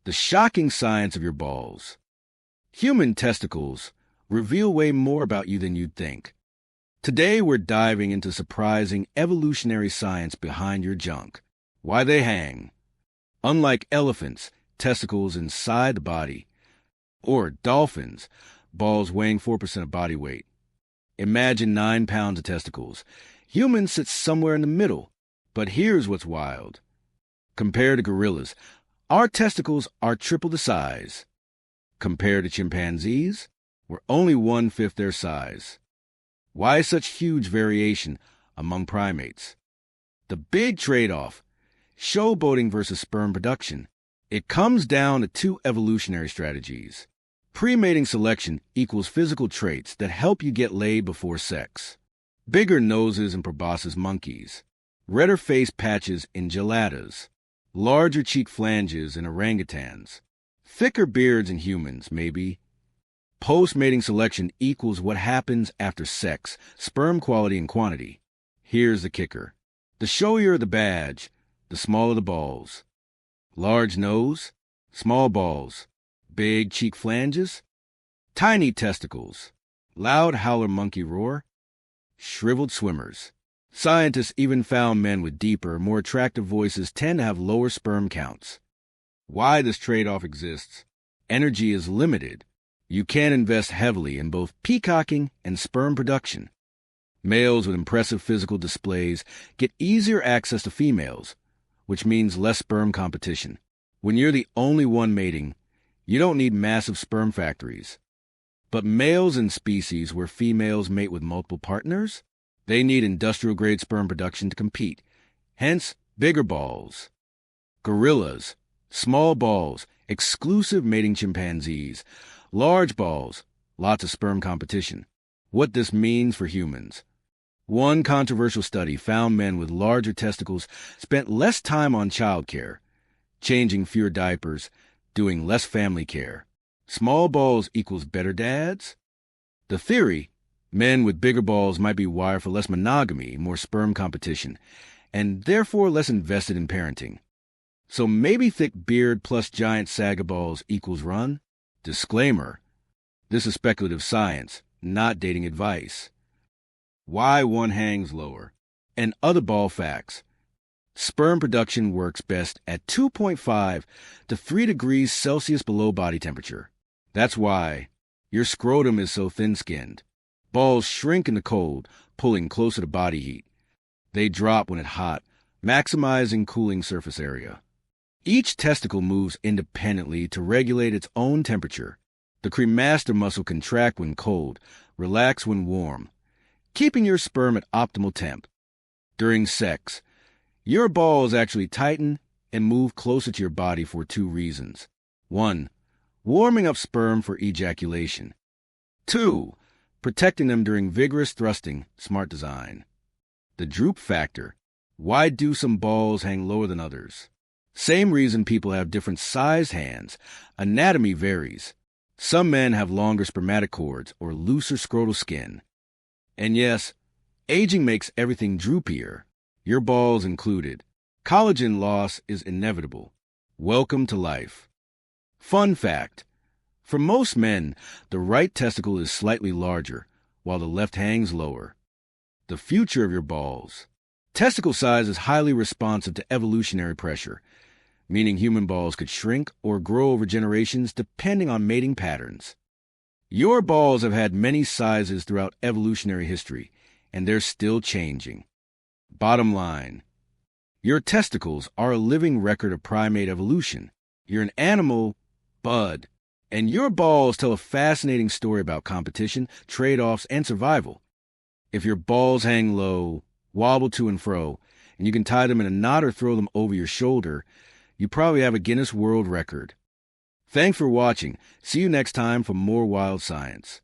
The shocking science of your balls. Human testicles reveal way more about you than you'd think. Today, we're diving into surprising evolutionary science behind your junk. Why they hang. Unlike elephants, testicles inside the body, or dolphins, balls weighing 4% of body weight. Imagine 9 pounds of testicles. Humans sit somewhere in the middle. But here's what's wild. Compared to gorillas, our testicles are triple the size. Compared to chimpanzees, we're only 1/5 their size. Why such huge variation among primates? The big trade-off, showboating versus sperm production. It comes down to 2 evolutionary strategies. Pre-mating selection equals physical traits that help you get laid before sex. Bigger noses in proboscis monkeys. Redder face patches in geladas. Larger cheek flanges in orangutans. Thicker beards in humans, maybe. Post-mating selection equals what happens after sex, sperm quality and quantity. Here's the kicker. The showier the badge, the smaller the balls. Large nose, small balls. Big cheek flanges, tiny testicles. Loud howler monkey roar, shriveled swimmers. Scientists even found men with deeper, more attractive voices tend to have lower sperm counts. Why this trade-off exists? Energy is limited. You can't invest heavily in both peacocking and sperm production. Males with impressive physical displays get easier access to females, which means less sperm competition. When you're the only one mating, you don't need massive sperm factories. But males in species where females mate with multiple partners, they need industrial-grade sperm production to compete. Hence, bigger balls. Gorillas, small balls, exclusive mating chimpanzees. Large balls, lots of sperm competition. What this means for humans. One controversial study found men with larger testicles spent less time on childcare, changing fewer diapers, doing less family care. Small balls equals better dads? The theory, men with bigger balls might be wired for less monogamy, more sperm competition, and therefore less invested in parenting. So maybe thick beard plus giant saga balls equals run? Disclaimer, this is speculative science, not dating advice. Why one hangs lower. And other ball facts. Sperm production works best at 2.5 to 3 degrees Celsius below body temperature. That's why your scrotum is so thin-skinned. Balls shrink in the cold, pulling closer to body heat. They drop when it's hot, maximizing cooling surface area. Each testicle moves independently to regulate its own temperature. The cremaster muscle contract when cold, relax when warm, keeping your sperm at optimal temp. During sex, your balls actually tighten and move closer to your body for 2 reasons. 1, warming up sperm for ejaculation. 2, protecting them during vigorous thrusting, smart design. The droop factor. Why do some balls hang lower than others? Same reason people have different sized hands. Anatomy varies. Some men have longer spermatocords or looser scrotal skin. And yes, aging makes everything droopier, your balls included. Collagen loss is inevitable. Welcome to life. Fun fact. For most men, the right testicle is slightly larger, while the left hangs lower. The future of your balls. Testicle size is highly responsive to evolutionary pressure, meaning human balls could shrink or grow over generations depending on mating patterns. Your balls have had many sizes throughout evolutionary history, and they're still changing. Bottom line, your testicles are a living record of primate evolution. You're an animal, bud, and your balls tell a fascinating story about competition, trade-offs, and survival. If your balls hang low, wobble to and fro, and you can tie them in a knot or throw them over your shoulder, you probably have a Guinness World Record. Thanks for watching. See you next time for more wild science.